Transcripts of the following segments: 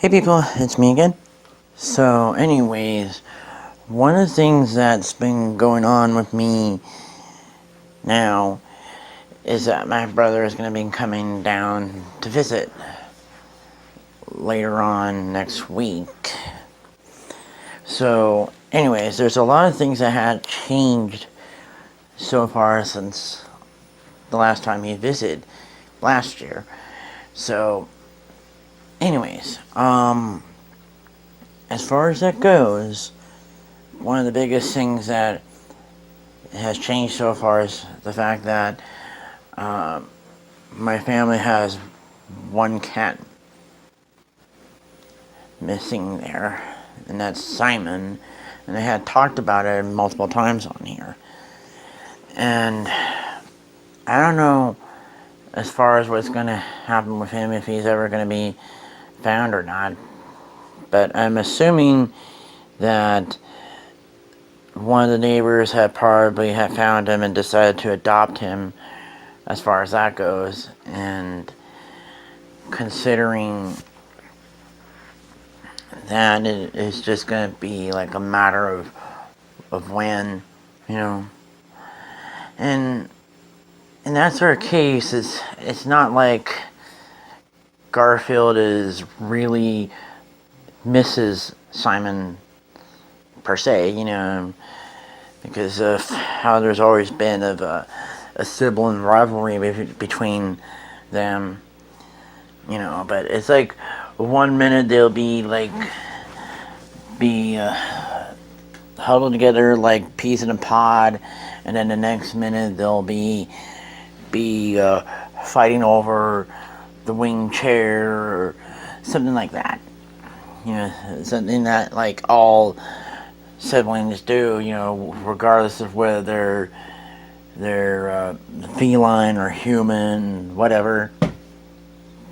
Hey people, it's me again. So anyways, one of the things that's been going on with me now is that my brother is going to be coming down to visit later on next week. So anyways, there's a lot of things that had changed so far since the last time he visited last year. So anyways, as far as that goes, one of the biggest things that has changed so far is the fact that my family has one cat missing there, and that's Simon. And I had talked about it multiple times on here. And I don't know as far as what's going to happen with him, if he's ever going to be found or not. But I'm assuming that one of the neighbors had probably found him and decided to adopt him, as far as that goes. And considering that it is just going to be like a matter of when, you know. And in that sort of case, it's not like Garfield is really misses Simon per se, you know, because of how there's always been of a sibling rivalry between them, you know. But it's like one minute they'll be huddled together like peas in a pod, and then the next minute they'll be fighting over the wing chair or something like that. You know, something that like all siblings do, you know, regardless of whether they're feline or human, whatever,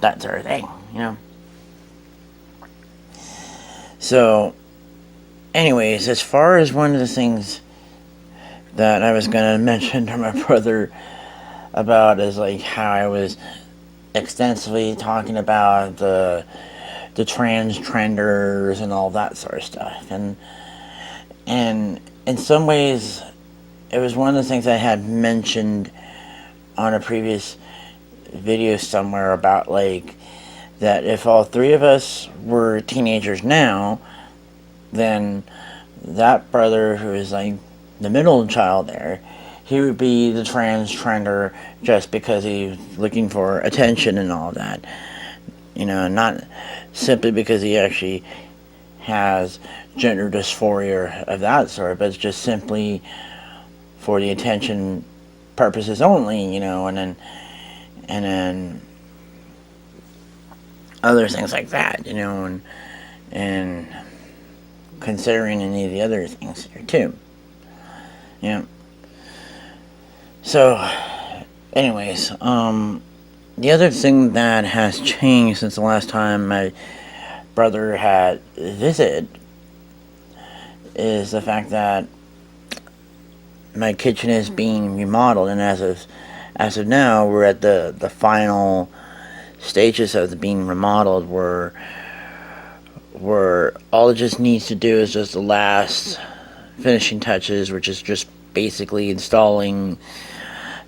that sort of thing, you know. So, anyways, as far as one of the things that I was going to mention to my brother about is like how I was extensively talking about the trenders and all that sort of stuff, and in some ways it was one of the things I had mentioned on a previous video somewhere about like that if all three of us were teenagers now, then that brother who is like the middle child there, he would be the trender just because he's looking for attention and all that. You know, not simply because he actually has gender dysphoria of that sort, but it's just simply for the attention purposes only, you know, and then other things like that, you know, and considering any of the other things here too. You know. So anyways, the other thing that has changed since the last time my brother had visited is the fact that my kitchen is being remodeled, and as of now, we're at the final stages of the being remodeled, where all it just needs to do is just the last finishing touches, which is just basically installing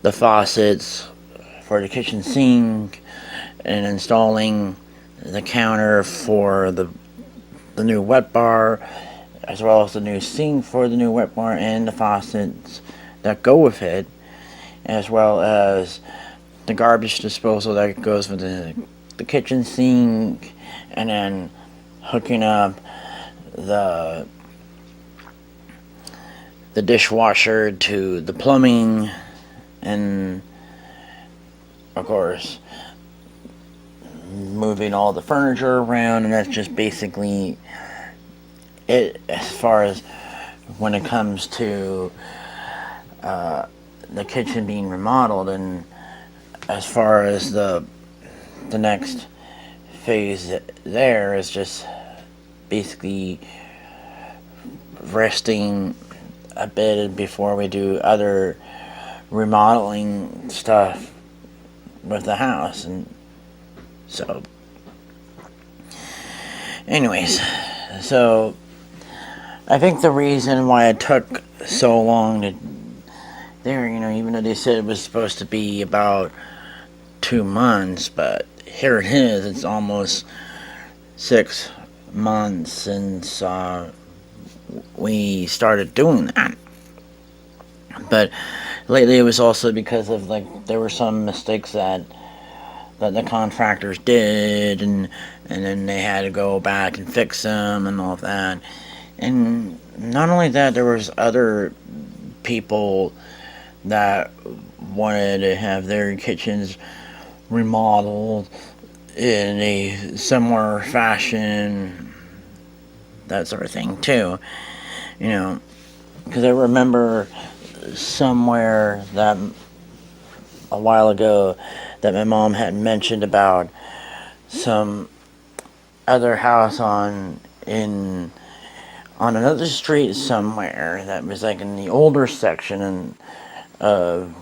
the faucets for the kitchen sink and installing the counter for the new wet bar, as well as the new sink for the new wet bar and the faucets that go with it, as well as the garbage disposal that goes with the kitchen sink, and then hooking up the dishwasher to the plumbing, and of course moving all the furniture around. And that's just basically it as far as when it comes to the kitchen being remodeled. And as far as the next phase there is just basically resting a bit before we do other remodeling stuff with the house. And so Anyways, so I think the reason why it took so long to there, even though they said it was supposed to be about 2 months, but here it is. It's almost 6 months since we started doing that. But lately, it was also because of there were some mistakes that the contractors did, and then they had to go back and fix them and all of that. And not only that, there was other people that wanted to have their kitchens remodeled in a similar fashion, that sort of thing too. Because I remember somewhere that a while ago that my mom had mentioned about some other house on another street somewhere that was in the older section of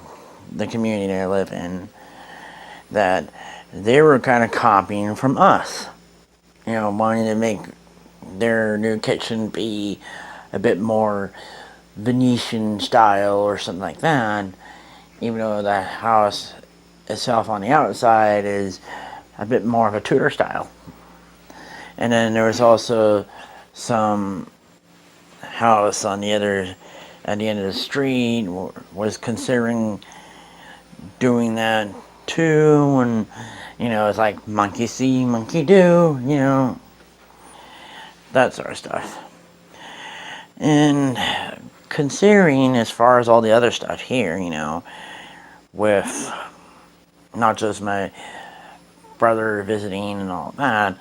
the community I live in, that they were kind of copying from us, wanting to make their new kitchen be a bit more Venetian style or something like that, even though the house itself on the outside is a bit more of a Tudor style. And then there was also some house at the end of the street was considering doing that too, and it's like monkey see, monkey do, that sort of stuff. And considering as far as all the other stuff here, with not just my brother visiting and all that,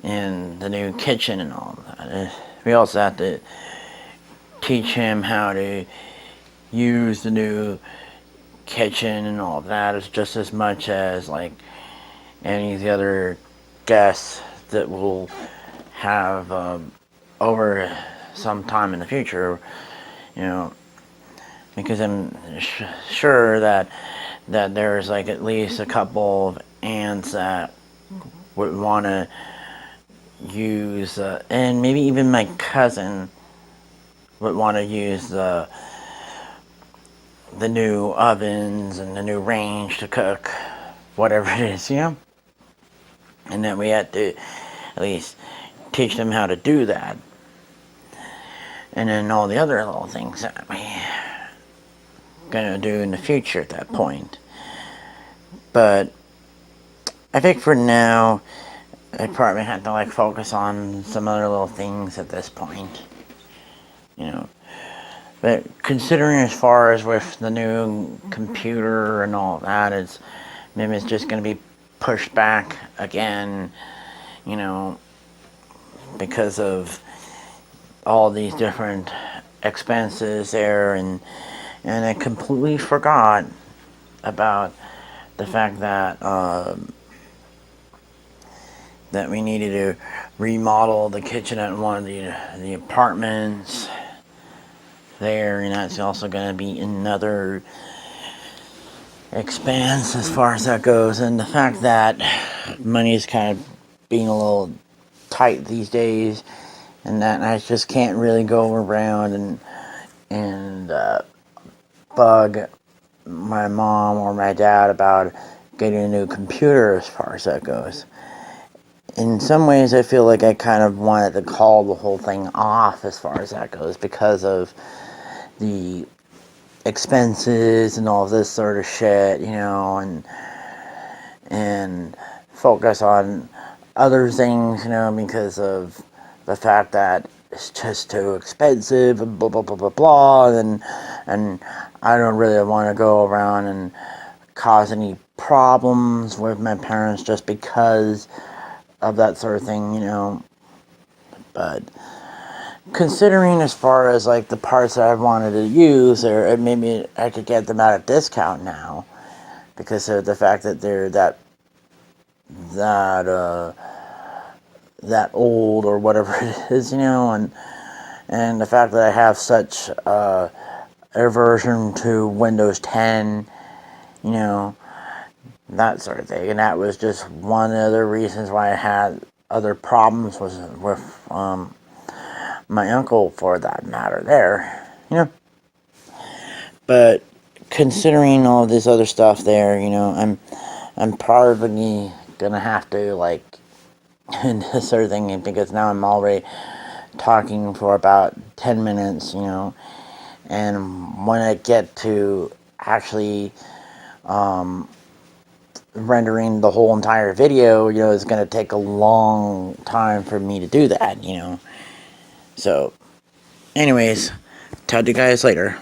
and the new kitchen and all that, we also have to teach him how to use the new kitchen and all of that, is just as much as any of the other guests that we'll have over some time in the future, because I'm sure that there's at least a couple of aunts that would want to use, and maybe even my cousin would want to use the new ovens and the new range to cook whatever it is, and then we had to at least teach them how to do that, and then all the other little things that we're gonna do in the future at that point. But I think for now I probably have to focus on some other little things at this point, But considering as far as with the new computer and all that, maybe it's just going to be pushed back again, because of all these different expenses there, and I completely forgot about the fact that that we needed to remodel the kitchen at one of the apartments there, and that's also going to be another expense as far as that goes. And the fact that money is kind of being a little tight these days, and that I just can't really go around and bug my mom or my dad about getting a new computer as far as that goes. In some ways, I feel like I kind of wanted to call the whole thing off as far as that goes, because of the expenses and all this sort of shit, and focus on other things, because of the fact that it's just too expensive and blah blah blah blah blah, and I don't really want to go around and cause any problems with my parents just because of that sort of thing, But considering as far as the parts that I wanted to use, or maybe I could get them at a discount now, because of the fact that they're that old or whatever it is, and the fact that I have such aversion to Windows 10, that sort of thing. And that was just one of the reasons why I had other problems with my uncle, for that matter, there, you know. But considering all this other stuff there, you know, I'm probably gonna have to, like, start thinking, because now I'm already talking for about 10 minutes, you know, and when I get to actually rendering the whole entire video, you know, it's gonna take a long time for me to do that, you know. So, anyways, talk to you guys later.